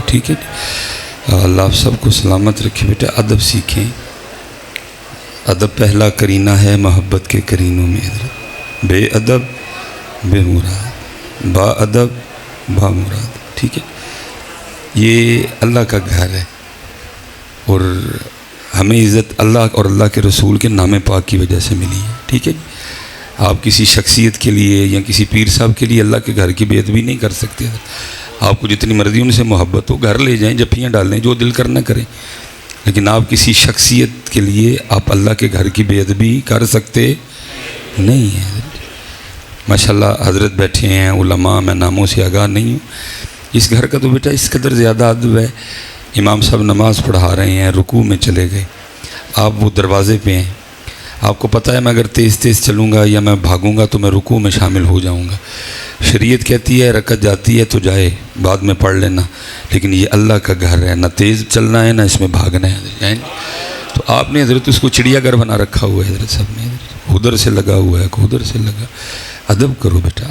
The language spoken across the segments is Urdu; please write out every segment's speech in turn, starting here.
ٹھیک ہے جی. اللہ آپ سب کو سلامت رکھے. بیٹا ادب سیکھیں. ادب پہلا کرینہ ہے محبت کے کرینوں میں. بے ادب بے مراد، با ادب با مراد. ٹھیک ہے. یہ اللہ کا گھر ہے اور ہمیں عزت اللہ اور اللہ کے رسول کے نام پاک کی وجہ سے ملی ہے. ٹھیک ہے. آپ کسی شخصیت کے لیے یا کسی پیر صاحب کے لیے اللہ کے گھر کی بے ادبی نہیں کر سکتے. آپ کو جتنی مرضی ان سے محبت ہو گھر لے جائیں، جفیاں ڈالیں، جو دل کرنا کریں، لیکن آپ کسی شخصیت کے لیے آپ اللہ کے گھر کی بے ادبی کر سکتے نہیں ہیں. ماشاءاللہ حضرت بیٹھے ہیں علماء، میں ناموں سے آگاہ نہیں ہوں. اس گھر کا تو بیٹا اس قدر زیادہ ادب ہے. امام صاحب نماز پڑھا رہے ہیں، رکوع میں چلے گئے، آپ وہ دروازے پہ ہیں. آپ کو پتہ ہے میں اگر تیز تیز چلوں گا یا میں بھاگوں گا تو میں رکوع میں شامل ہو جاؤں گا. شریعت کہتی ہے رکعت جاتی ہے تو جائے، بعد میں پڑھ لینا، لیکن یہ اللہ کا گھر ہے، نہ تیز چلنا ہے نہ اس میں بھاگنا ہے. تو آپ نے حضرت اس کو چڑیا گھر بنا رکھا ہوا ہے. حضرت صاحب نے ادھر سے لگا ہوا ہے، ادھر سے لگا. ادب کرو بیٹا.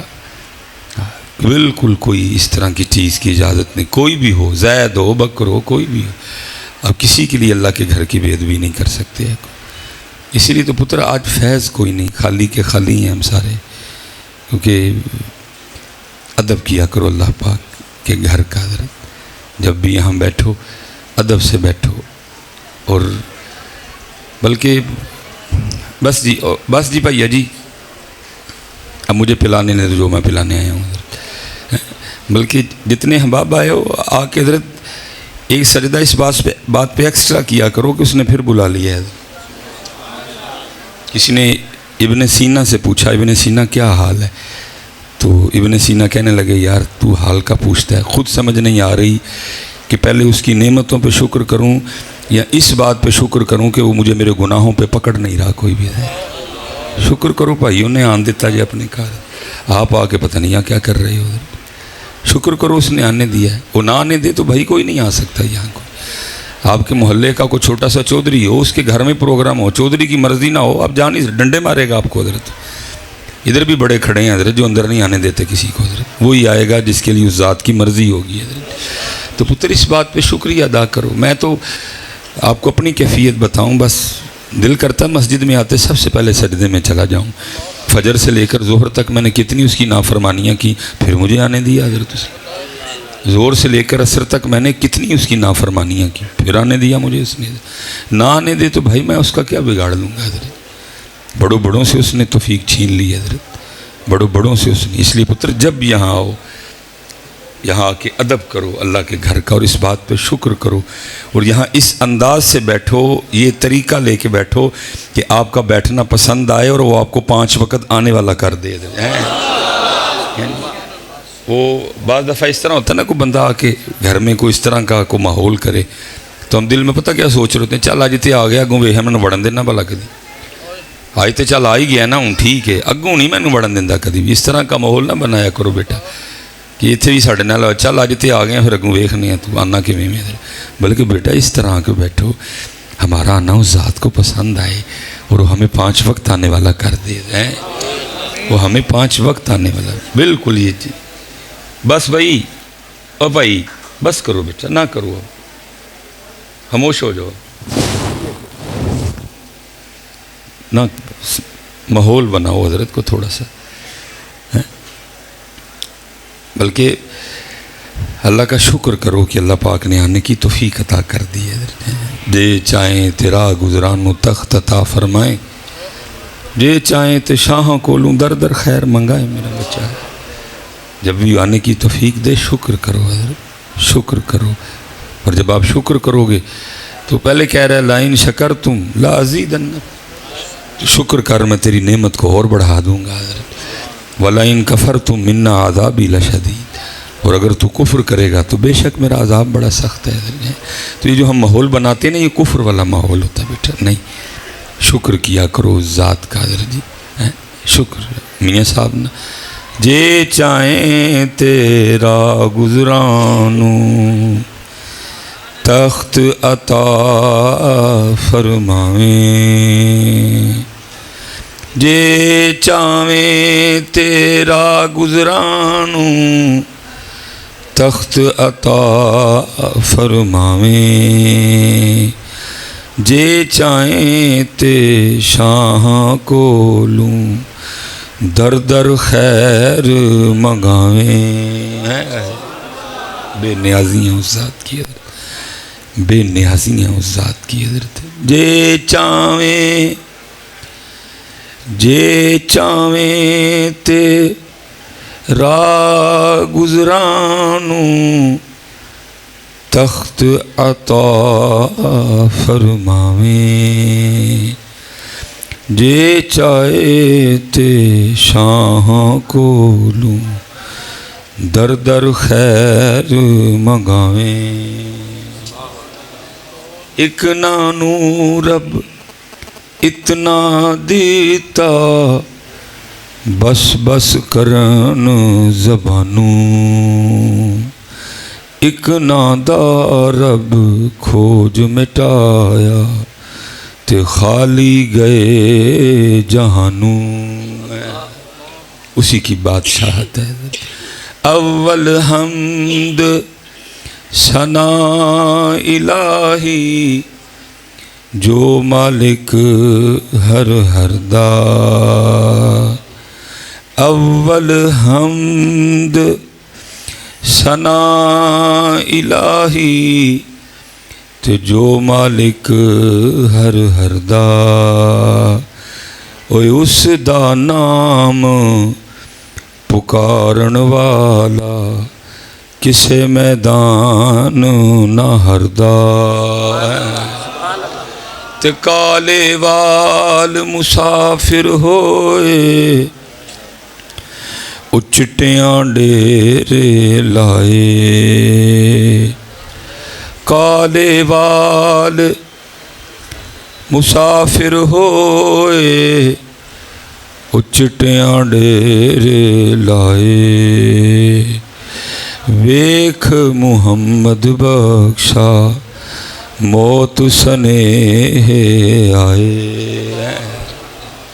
بالکل کوئی اس طرح کی چیز کی اجازت نہیں. کوئی بھی ہو، زید ہو، بکر ہو، کوئی بھی ہو، آپ کسی کے لیے اللہ کے گھر کی بے ادبی نہیں کر سکتے. اسی لیے تو پتر آج فیض کوئی نہیں، خالی کے خالی ہیں ہم سارے. کیونکہ ادب کیا کرو اللہ پاک کے گھر کا. حضرت جب بھی یہاں بیٹھو ادب سے بیٹھو. اور بلکہ بس جی بھیا جی، اب مجھے پلانے نہیں جو میں پلانے آیا ہوں. بلکہ جتنے احباب آئے ہو آ کے حضرت ایک سجدہ اس بات پہ ایکسٹرا کیا کرو کہ اس نے پھر بلا لیا ہے. کسی نے ابن سینا سے پوچھا ابن سینا کیا حال ہے، تو ابن سینا کہنے لگے یار تو حال کا پوچھتا ہے، خود سمجھ نہیں آ رہی کہ پہلے اس کی نعمتوں پہ شکر کروں یا اس بات پہ شکر کروں کہ وہ مجھے میرے گناہوں پہ پکڑ نہیں رہا کوئی بھی ہے. شکر کرو بھائی، انہیں آن دیتا جی اپنے گھر، آپ آ کے پتہ نہیں کیا کر رہے ہو. شکر کرو اس نے آنے دیا ہے. وہ نہ آنے دے تو بھائی کوئی نہیں آ سکتا یہاں کو. آپ کے محلے کا کوئی چھوٹا سا چودھری ہو، اس کے گھر میں پروگرام ہو، چودھری کی مرضی نہ ہو، آپ جان نہیں ڈنڈے مارے گا آپ کو. حضرت ادھر بھی بڑے کھڑے ہیں حضرت جو اندر نہیں آنے دیتے کسی کو. حضرت وہی آئے گا جس کے لیے اس ذات کی مرضی ہوگی. حضرت تو پتر اس بات پہ شکریہ ادا کرو. میں تو آپ کو اپنی کیفیت بتاؤں، بس دل کرتا مسجد میں آتے سب سے پہلے سجدے میں چلا جاؤں. فجر سے لے کر ظہر تک میں نے کتنی اس کی نافرمانیاں کی، پھر مجھے آنے دیا. حضرت زور سے لے کر عصر تک میں نے کتنی اس کی نافرمانیاں کی، پھر آنے دیا مجھے. اس نے نہ آنے دے تو بھائی میں اس کا کیا بگاڑ لوں گا. حضرت بڑوں سے اس نے توفیق چھین لی. حضرت بڑوں سے اس نے. اس لیے پتر جب یہاں آؤ یہاں آ کے ادب کرو اللہ کے گھر کا، اور اس بات پہ شکر کرو، اور یہاں اس انداز سے بیٹھو، یہ طریقہ لے کے بیٹھو کہ آپ کا بیٹھنا پسند آئے اور وہ آپ کو 5 وقت آنے والا کر دے. وہ بعض دفعہ اس طرح ہوتا ہے نا، کوئی بندہ آ کے گھر میں کوئی اس طرح کا کوئی ماحول کرے تو ہم دل میں پتہ کیا سوچ رہے ہوتے ہیں، چل آج تے آ گیا اگوں ویخ میں وڑن دینا بھلا کدی، آج تے چل آ ہی گیا نا ہوں ٹھیک ہے، اگوں نہیں میں وڑن دینا کدی بھی. اس طرح کا ماحول نہ بنایا کرو بیٹا کہ اتنے بھی ساڑھے نال چل اج تے آ گئے پھر اگوں ویخنے تو آنا کیویں میں. بلکہ بیٹا اس طرح آ کے بیٹھو ہمارا آنا اس ذات کو پسند آئے اور وہ ہمیں 5 وقت آنے والا کر دے. وہ ہمیں 5 وقت آنے والا. بالکل یہ جی بس بھائی او بھائی بس کرو بیٹا، نہ کرو، اب خاموش ہو جاؤ. نہ ماحول بناؤ حضرت کو تھوڑا سا. بلکہ اللہ کا شکر کرو کہ اللہ پاک نے آنے کی توفیق عطا کر دی ہے. جے چاہیں تیرا گزرانو تخت عطا فرمائیں، جے چاہیں تے شاہوں کو لوں در در خیر منگائیں. میرا بچہ جب بھی آنے کی توفیق دے شکر کرو حضرت، شکر کرو. اور جب آپ شکر کرو گے تو پہلے کہہ رہا ہے لائن شکر تم لا ازیدنکم، شکر کر میں تیری نعمت کو اور بڑھا دوں گا. حضرت وَلَئِن كَفَرْتُم مِّنَّا عَذَابِي لَشَدِيدٌ، اور اگر تو کفر کرے گا تو بے شک میرا عذاب بڑا سخت ہے. تو یہ جو ہم ماحول بناتے ہیں نا، یہ کفر والا ماحول ہوتا ہے بیٹا. نہیں، شکر کیا کرو ذات کا. حضرت جی شکر. میاں صاحب نا جے چاہیں تیرا گزرانو تخت عطا فرمائیں، جے چاہیں تیرا گزرانو تخت عطا فرماویں جے چاہیں تے شاہاں کو لوں در در خیر منگاویں بے نیازیاں اس ذات کی حضرت بے نیازیاں اس ذات کی حضرت جے چاہیں تے راہ گزرانوں تخت عطا فرماویں جے چاہے تے شاہاں کو لوں در در خیر منگاویں ایک نانو رب اتنا دیتا بس بس کرن زبانوں ایک نادا رب کھوج مٹایا تے خالی گئے جہانوں اسی کی بادشاہت ہے اول حمد ثنا الہی جو مالک ہر ہر دا اول حمد ثنا الہی تے جو مالک ہر ہر دا اوے اس دا نام پکارن والا کسے میدان نہ ہردا تے کالے وال مسافر ہوئے اچٹیاں ڈیرے لائے کالے وال مسافر ہوئے اچٹیاں ڈیرے لائے ویکھ محمد بخشا موت سنے آئے